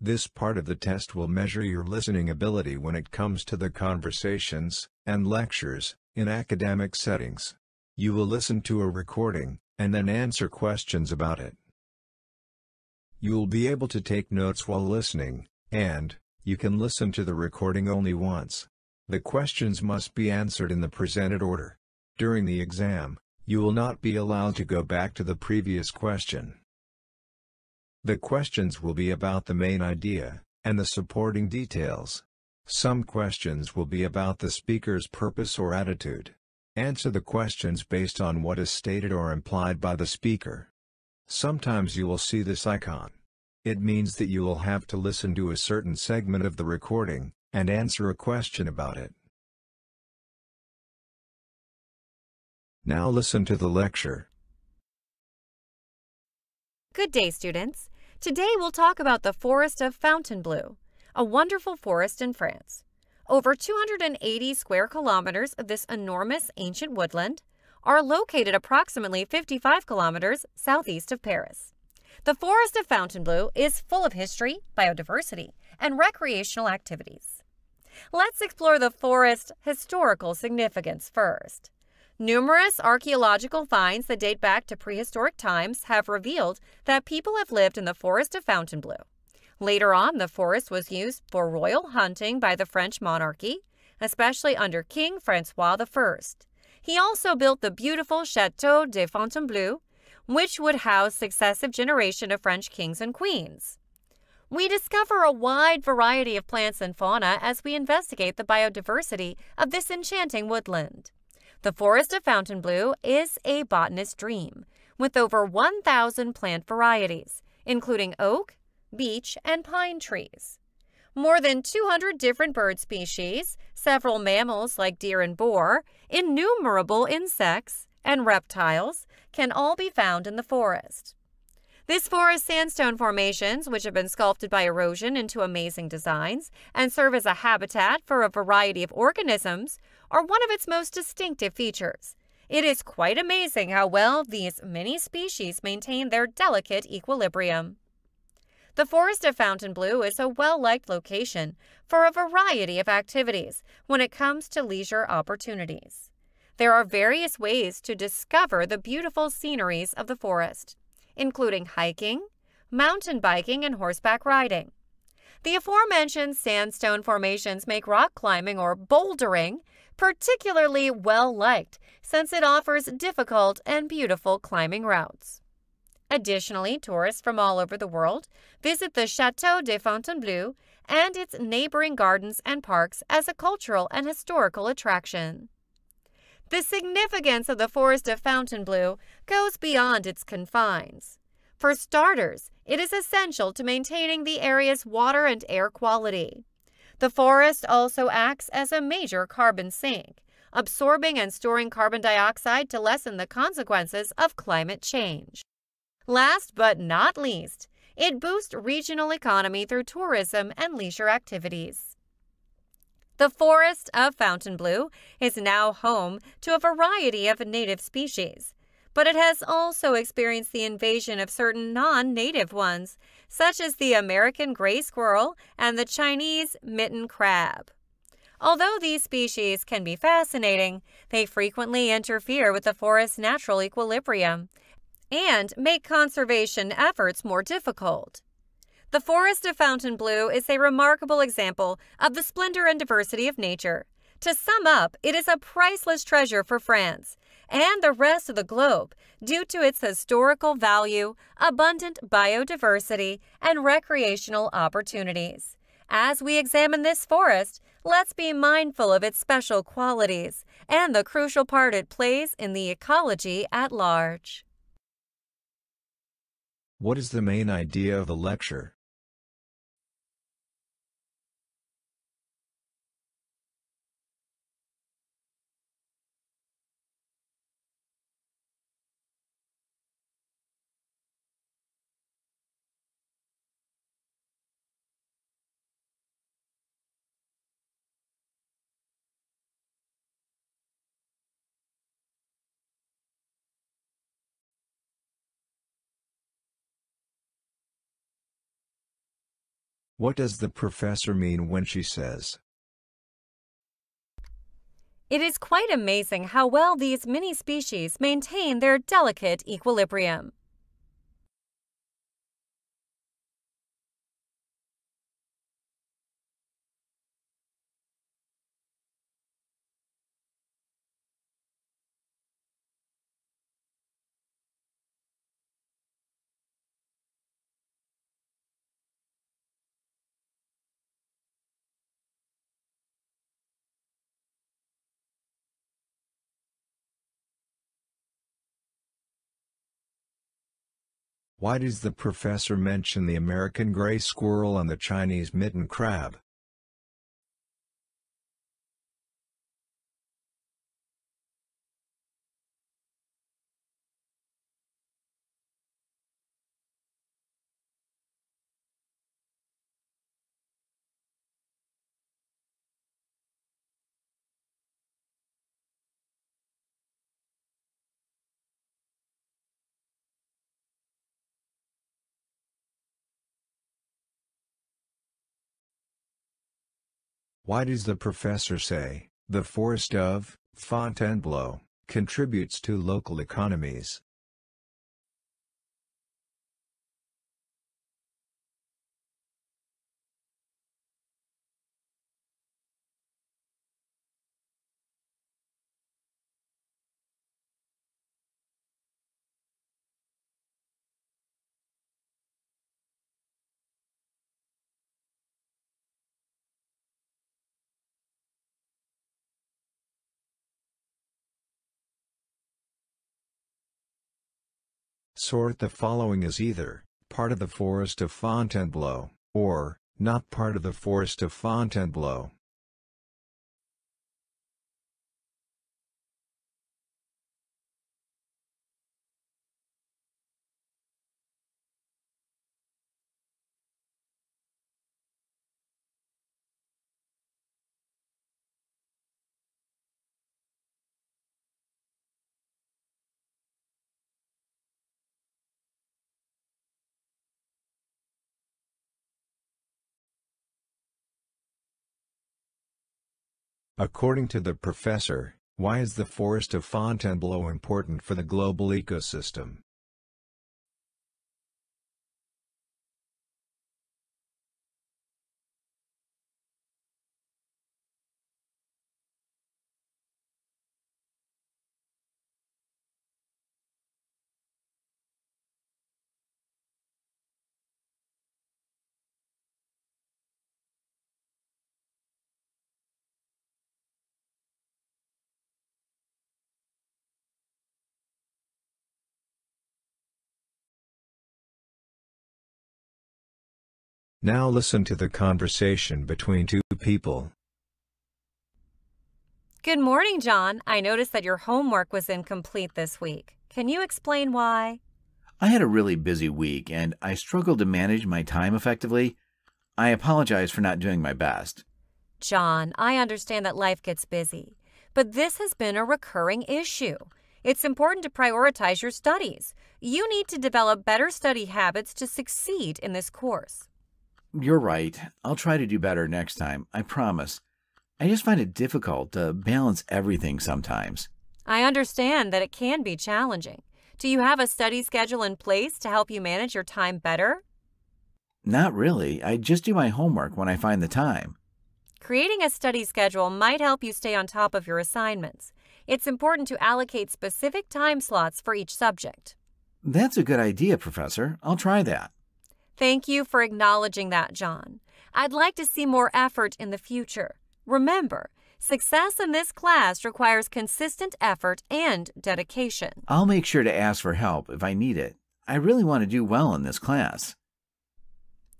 This part of the test will measure your listening ability when it comes to the conversations and lectures in academic settings. You will listen to a recording, and then answer questions about it. You will be able to take notes while listening, and you can listen to the recording only once. The questions must be answered in the presented order. During the exam, you will not be allowed to go back to the previous question. The questions will be about the main idea, and the supporting details. Some questions will be about the speaker's purpose or attitude. Answer the questions based on what is stated or implied by the speaker. Sometimes you will see this icon. It means that you will have to listen to a certain segment of the recording, and answer a question about it. Now listen to the lecture. Good day, students. Today we'll talk about the Forest of Fontainebleau, a wonderful forest in France. Over 280 square kilometers of this enormous ancient woodland are located approximately 55 kilometers southeast of Paris. The Forest of Fontainebleau is full of history, biodiversity, and recreational activities. Let's explore the forest's historical significance first. Numerous archaeological finds that date back to prehistoric times have revealed that people have lived in the Forest of Fontainebleau. Later on, the forest was used for royal hunting by the French monarchy, especially under King François I. He also built the beautiful Château de Fontainebleau, which would house successive generations of French kings and queens. We discover a wide variety of plants and fauna as we investigate the biodiversity of this enchanting woodland. The Forest of Fontainebleau is a botanist's dream, with over 1,000 plant varieties, including oak, beech, and pine trees. More than 200 different bird species, several mammals like deer and boar, innumerable insects, and reptiles can all be found in the forest. This forest sandstone formations, which have been sculpted by erosion into amazing designs and serve as a habitat for a variety of organisms, are one of its most distinctive features. It is quite amazing how well these many species maintain their delicate equilibrium. The Forest of Fontainebleau is a well-liked location for a variety of activities when it comes to leisure opportunities. There are various ways to discover the beautiful sceneries of the forest, including hiking, mountain biking, and horseback riding. The aforementioned sandstone formations make rock climbing or bouldering particularly well-liked since it offers difficult and beautiful climbing routes. Additionally, tourists from all over the world visit the Château de Fontainebleau and its neighboring gardens and parks as a cultural and historical attraction. The significance of the Forest of Fontainebleau goes beyond its confines. For starters, it is essential to maintaining the area's water and air quality. The forest also acts as a major carbon sink, absorbing and storing carbon dioxide to lessen the consequences of climate change. Last but not least, it boosts regional economy through tourism and leisure activities. The Forest of Fontainebleau is now home to a variety of native species, but it has also experienced the invasion of certain non-native ones, such as the American gray squirrel and the Chinese mitten crab. Although these species can be fascinating, they frequently interfere with the forest's natural equilibrium and make conservation efforts more difficult. The Forest of Fontainebleau is a remarkable example of the splendor and diversity of nature. To sum up, it is a priceless treasure for France and the rest of the globe due to its historical value, abundant biodiversity, and recreational opportunities. As we examine this forest, let's be mindful of its special qualities and the crucial part it plays in the ecology at large. What is the main idea of the lecture? What does the professor mean when she says, It is quite amazing how well these mini species maintain their delicate equilibrium. why does the professor mention the American gray squirrel and the Chinese mitten crab? Why does the professor say, the forest of Fontainebleau contributes to local economies? Sort the following as either part of the forest of Fontainebleau, or not part of the forest of Fontainebleau. According to the professor, why is the forest of Fontainebleau important for the global ecosystem? Now listen to the conversation between two people. Good morning, John. I noticed that your homework was incomplete this week. Can you explain why? I had a really busy week and I struggled to manage my time effectively. I apologize for not doing my best. John, I understand that life gets busy, but this has been a recurring issue. It's important to prioritize your studies. You need to develop better study habits to succeed in this course. You're right. I'll try to do better next time, I promise. I just find it difficult to balance everything sometimes. I understand that it can be challenging. Do you have a study schedule in place to help you manage your time better? Not really. I just do my homework when I find the time. Creating a study schedule might help you stay on top of your assignments. It's important to allocate specific time slots for each subject. That's a good idea, Professor. I'll try that. Thank you for acknowledging that, John. I'd like to see more effort in the future. Remember, success in this class requires consistent effort and dedication. I'll make sure to ask for help if I need it. I really want to do well in this class.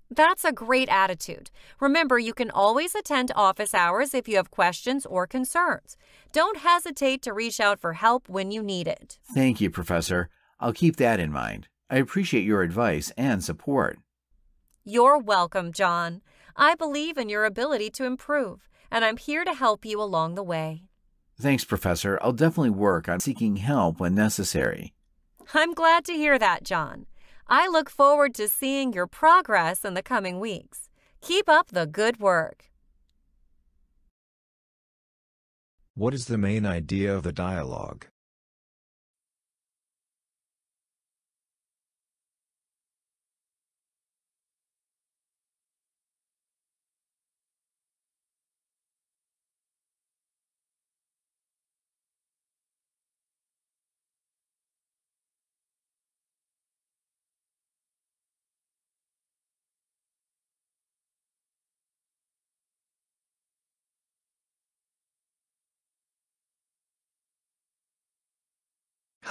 That's a great attitude. Remember, you can always attend office hours if you have questions or concerns. Don't hesitate to reach out for help when you need it. Thank you, Professor. I'll keep that in mind. I appreciate your advice and support. You're welcome, John. I believe in your ability to improve, and I'm here to help you along the way. Thanks, Professor. I'll definitely work on seeking help when necessary. I'm glad to hear that, John. I look forward to seeing your progress in the coming weeks. Keep up the good work. What is the main idea of the dialogue?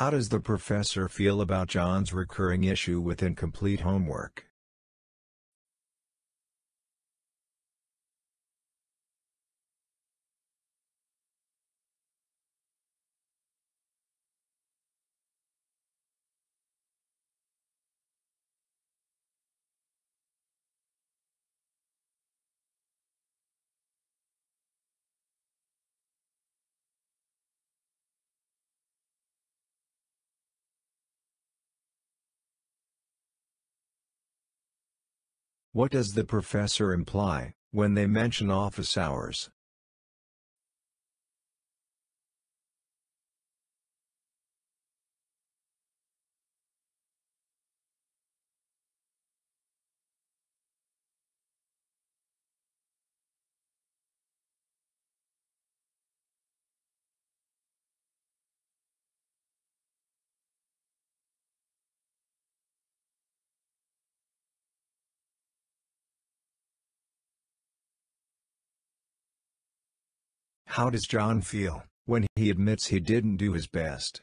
How does the professor feel about John's recurring issue with incomplete homework? What does the professor imply when they mention office hours? How does John feel when he admits he didn't do his best?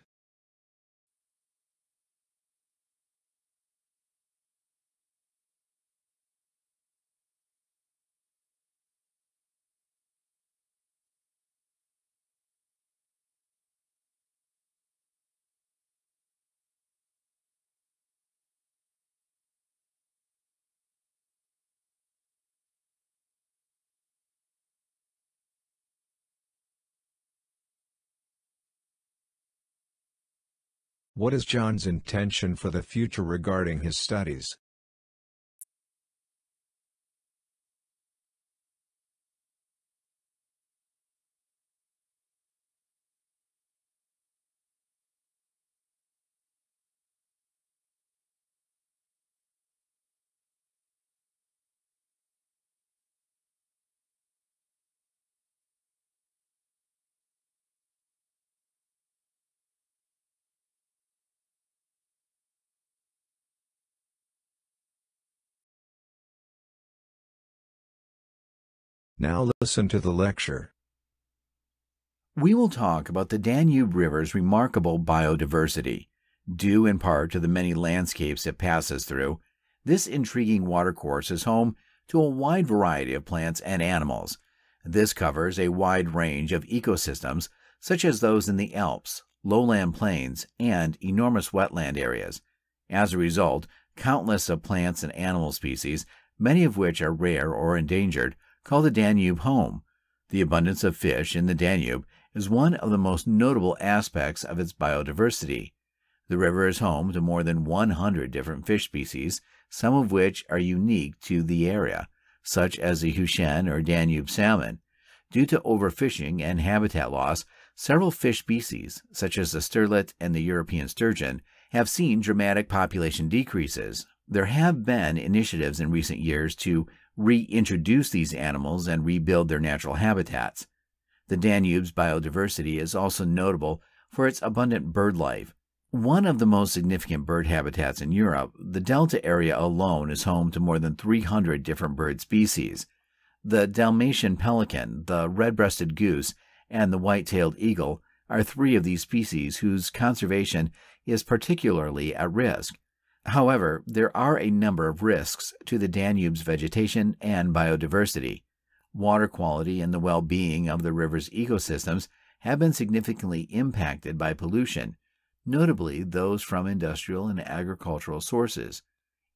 What is John's intention for the future regarding his studies? Now listen to the lecture. We will talk about the Danube River's remarkable biodiversity. Due in part to the many landscapes it passes through, this intriguing watercourse is home to a wide variety of plants and animals. This covers a wide range of ecosystems, such as those in the Alps, lowland plains, and enormous wetland areas. As a result, countless of plants and animal species, many of which are rare or endangered, call the Danube home. The abundance of fish in the Danube is one of the most notable aspects of its biodiversity. The river is home to more than 100 different fish species, some of which are unique to the area, such as the Hushen or Danube salmon. Due to overfishing and habitat loss, several fish species, such as the sterlet and the European sturgeon, have seen dramatic population decreases. There have been initiatives in recent years to reintroduce these animals and rebuild their natural habitats. The Danube's biodiversity is also notable for its abundant bird life. One of the most significant bird habitats in Europe, the Delta area alone is home to more than 300 different bird species. The Dalmatian pelican, the red-breasted goose, and the white-tailed eagle are three of these species whose conservation is particularly at risk. However, there are a number of risks to the Danube's vegetation and biodiversity. Water quality and the well-being of the river's ecosystems have been significantly impacted by pollution, notably those from industrial and agricultural sources.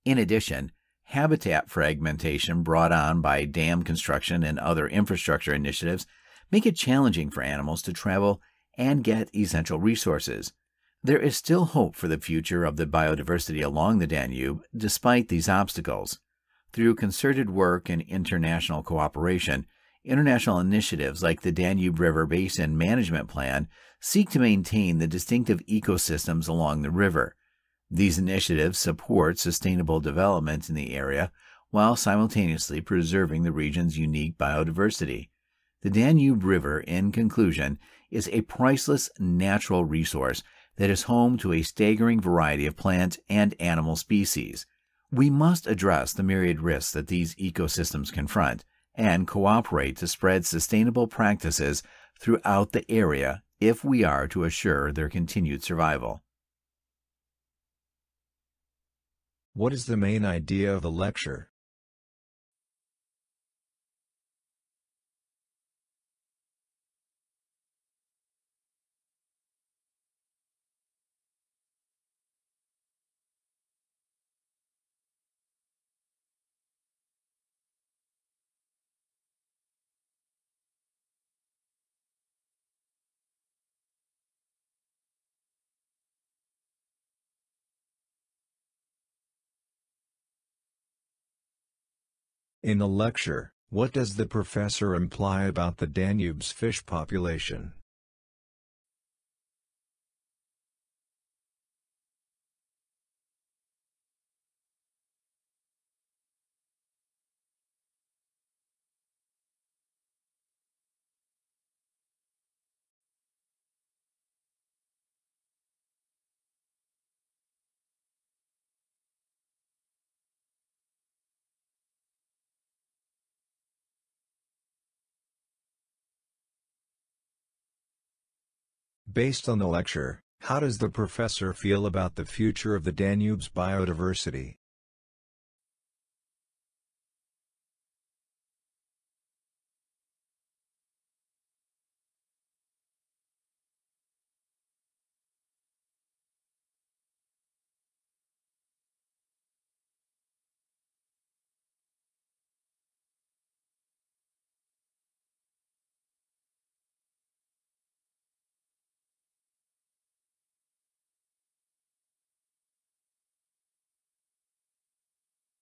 In addition, habitat fragmentation brought on by dam construction and other infrastructure initiatives make it challenging for animals to travel and get essential resources. There is still hope for the future of the biodiversity along the Danube, despite these obstacles. Through concerted work and international cooperation, international initiatives like the Danube River Basin Management Plan seek to maintain the distinctive ecosystems along the river. These initiatives support sustainable development in the area while simultaneously preserving the region's unique biodiversity. The Danube River, in conclusion, is a priceless natural resource that is home to a staggering variety of plant and animal species. We must address the myriad risks that these ecosystems confront and cooperate to spread sustainable practices throughout the area if we are to assure their continued survival. What is the main idea of the lecture? In the lecture, what does the professor imply about the Danube's fish population? Based on the lecture, how does the professor feel about the future of the Danube's biodiversity?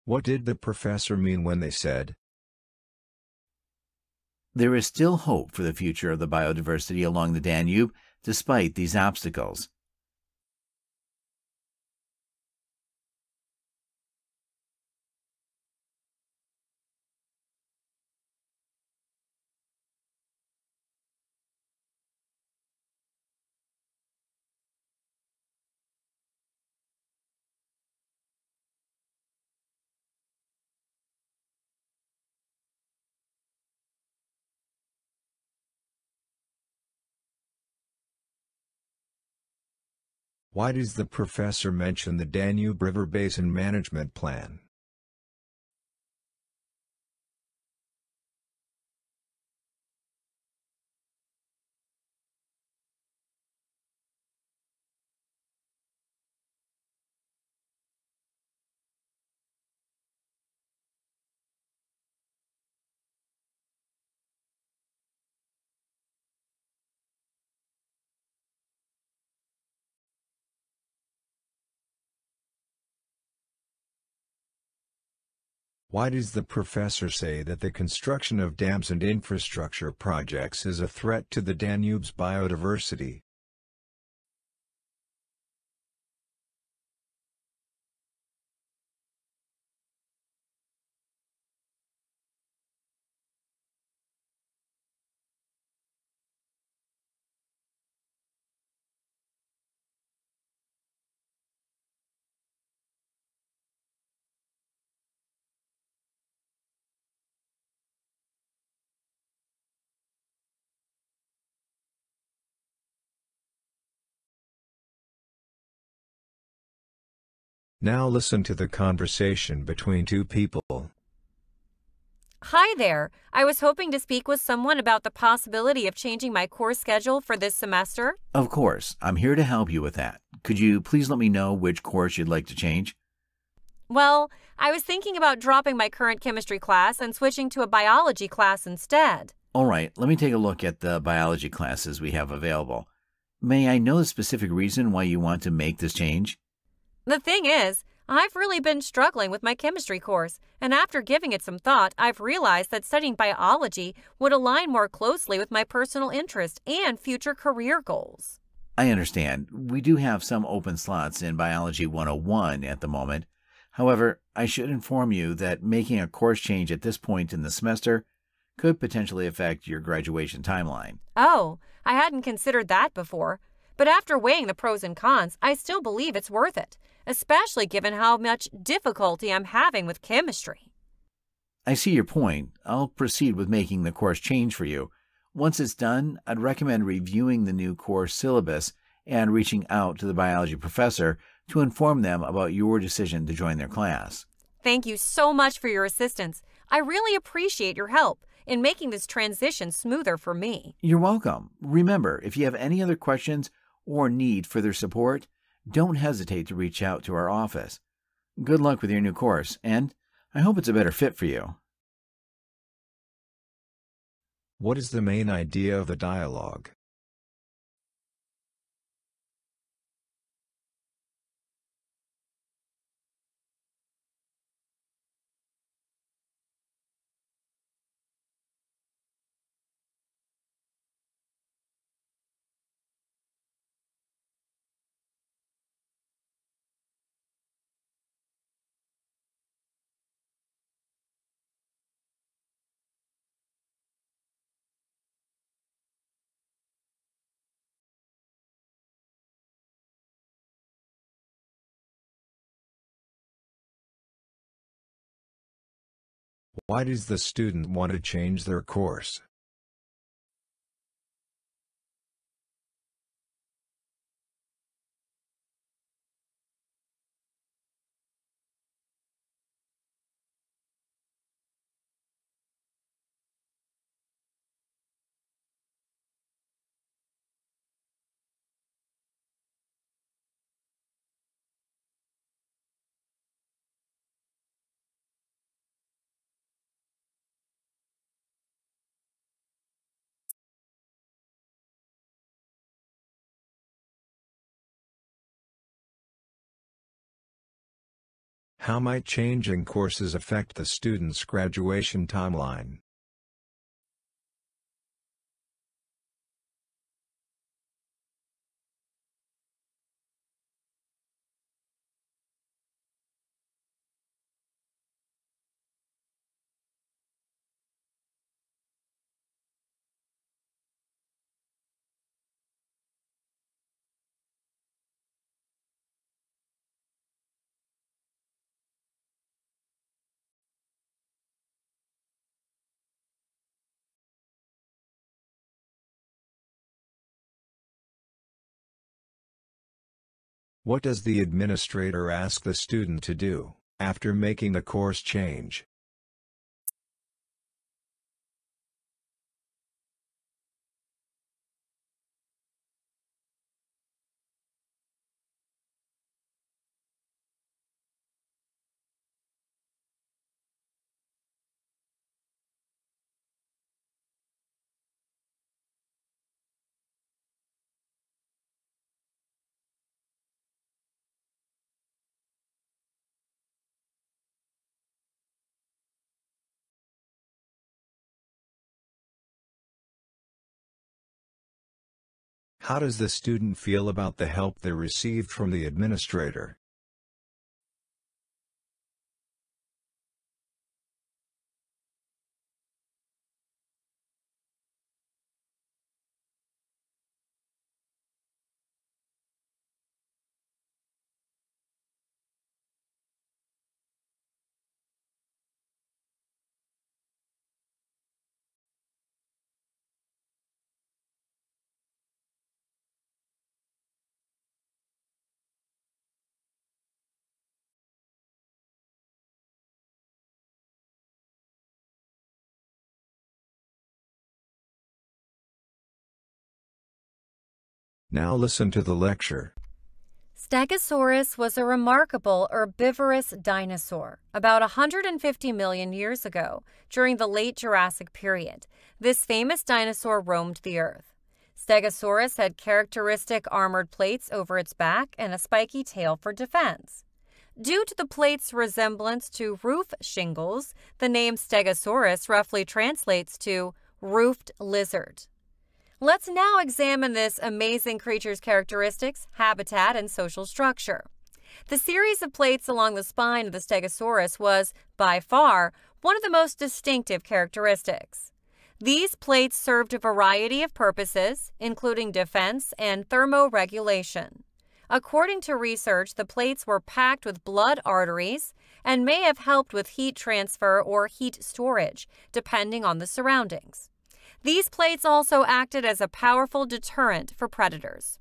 What did the professor mean when they said, There is still hope for the future of the biodiversity along the Danube despite these obstacles? why does the professor mention the Danube River Basin Management Plan? Why does the professor say that the construction of dams and infrastructure projects is a threat to the Danube's biodiversity? Now listen to the conversation between two people. Hi there. I was hoping to speak with someone about the possibility of changing my course schedule for this semester. Of course, I'm here to help you with that. Could you please let me know which course you'd like to change? Well, I was thinking about dropping my current chemistry class and switching to a biology class instead. All right, let me take a look at the biology classes we have available. May I know the specific reason why you want to make this change? The thing is, I've really been struggling with my chemistry course, and after giving it some thought, I've realized that studying biology would align more closely with my personal interest and future career goals. I understand. We do have some open slots in Biology 101 at the moment. However, I should inform you that making a course change at this point in the semester could potentially affect your graduation timeline. Oh, I hadn't considered that before. But after weighing the pros and cons, I still believe it's worth it, especially given how much difficulty I'm having with chemistry. I see your point. I'll proceed with making the course change for you. Once it's done, I'd recommend reviewing the new course syllabus and reaching out to the biology professor to inform them about your decision to join their class. Thank you so much for your assistance. I really appreciate your help in making this transition smoother for me. You're welcome. Remember, if you have any other questions or need further support, don't hesitate to reach out to our office. Good luck with your new course, and I hope it's a better fit for you. What is the main idea of the dialogue? Why does the student want to change their course? How might changing courses affect the student's graduation timeline? What does the administrator ask the student to do after making the course change? How does the student feel about the help they received from the administrator? Now listen to the lecture. Stegosaurus was a remarkable herbivorous dinosaur about 150 million years ago during the late Jurassic period. This famous dinosaur roamed the earth. Stegosaurus had characteristic armored plates over its back and a spiky tail for defense. Due to the plate's resemblance to roof shingles, the name Stegosaurus roughly translates to roofed lizard. Let's now examine this amazing creature's characteristics, habitat, and social structure. The series of plates along the spine of the Stegosaurus was, by far, one of the most distinctive characteristics. These plates served a variety of purposes, including defense and thermoregulation. According to research, the plates were packed with blood arteries and may have helped with heat transfer or heat storage, depending on the surroundings. These plates also acted as a powerful deterrent for predators.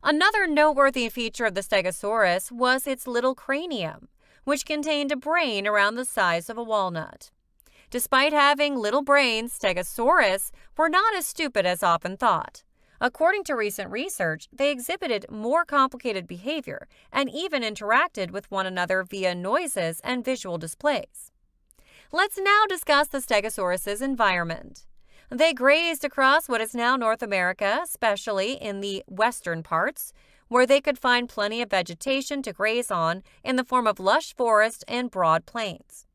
Another noteworthy feature of the Stegosaurus was its little cranium, which contained a brain around the size of a walnut. Despite having little brains, Stegosaurus were not as stupid as often thought. According to recent research, they exhibited more complicated behavior and even interacted with one another via noises and visual displays. Let's now discuss the Stegosaurus's environment. They grazed across what is now North America, especially in the western parts, where they could find plenty of vegetation to graze on in the form of lush forest and broad plains.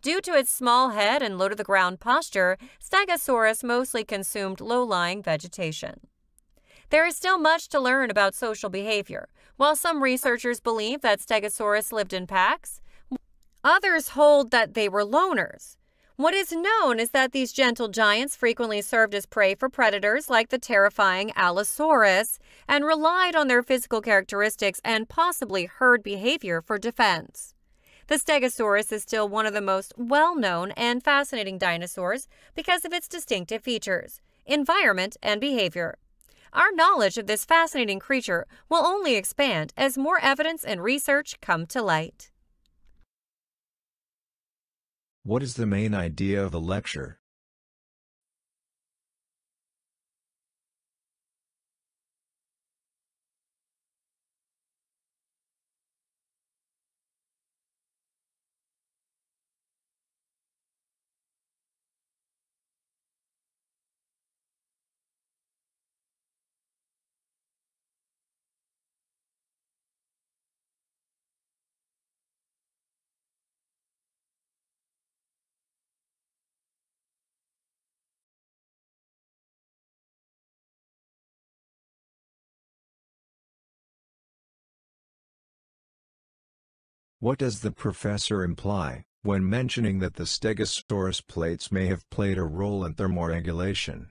Due to its small head and low-to-the-ground posture, Stegosaurus mostly consumed low-lying vegetation. There is still much to learn about social behavior. While some researchers believe that Stegosaurus lived in packs, others hold that they were loners. What is known is that these gentle giants frequently served as prey for predators like the terrifying Allosaurus and relied on their physical characteristics and possibly herd behavior for defense. The Stegosaurus is still one of the most well-known and fascinating dinosaurs because of its distinctive features, environment, and behavior. Our knowledge of this fascinating creature will only expand as more evidence and research come to light. What is the main idea of the lecture? What does the professor imply when mentioning that the Stegosaurus plates may have played a role in thermoregulation?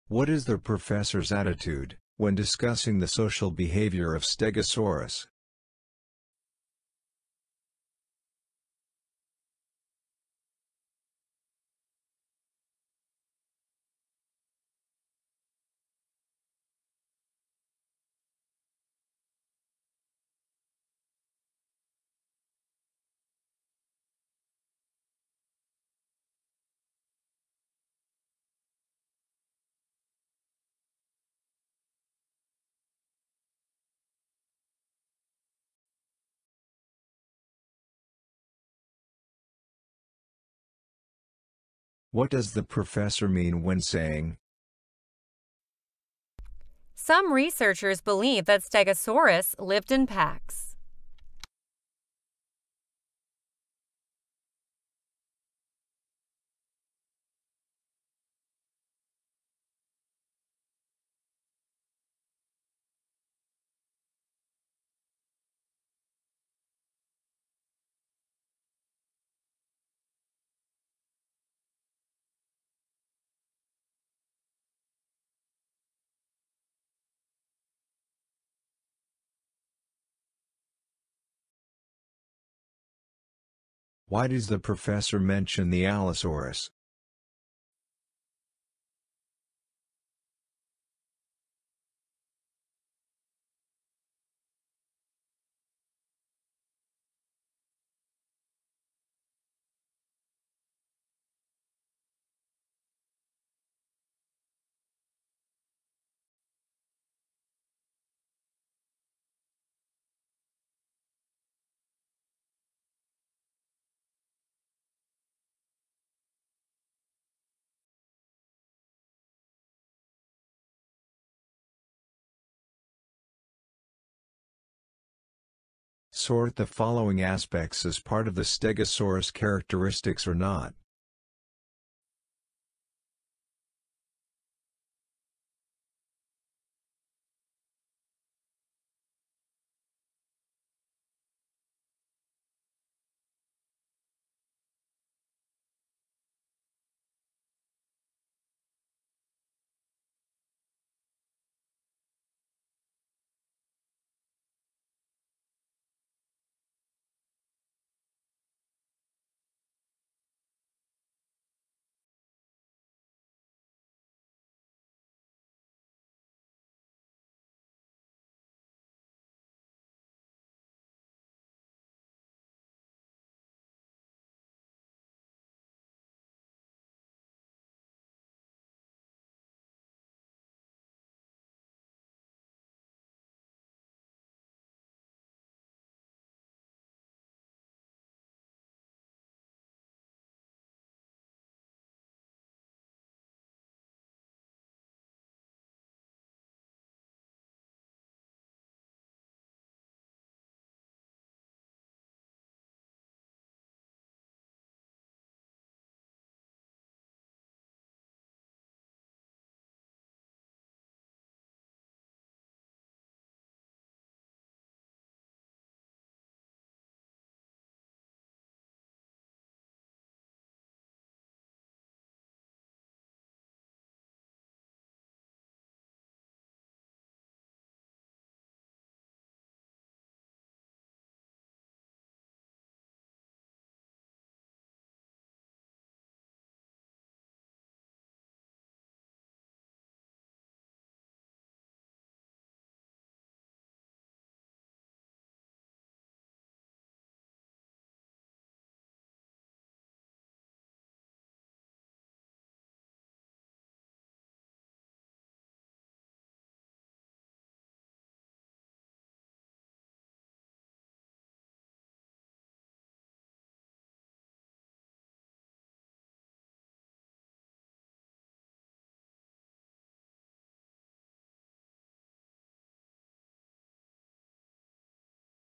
What is the professor's attitude when discussing the social behavior of Stegosaurus? What does the professor mean when saying, Some researchers believe that Stegosaurus lived in packs? why does the professor mention the Allosaurus? Sort the following aspects as part of the Stegosaurus characteristics or not.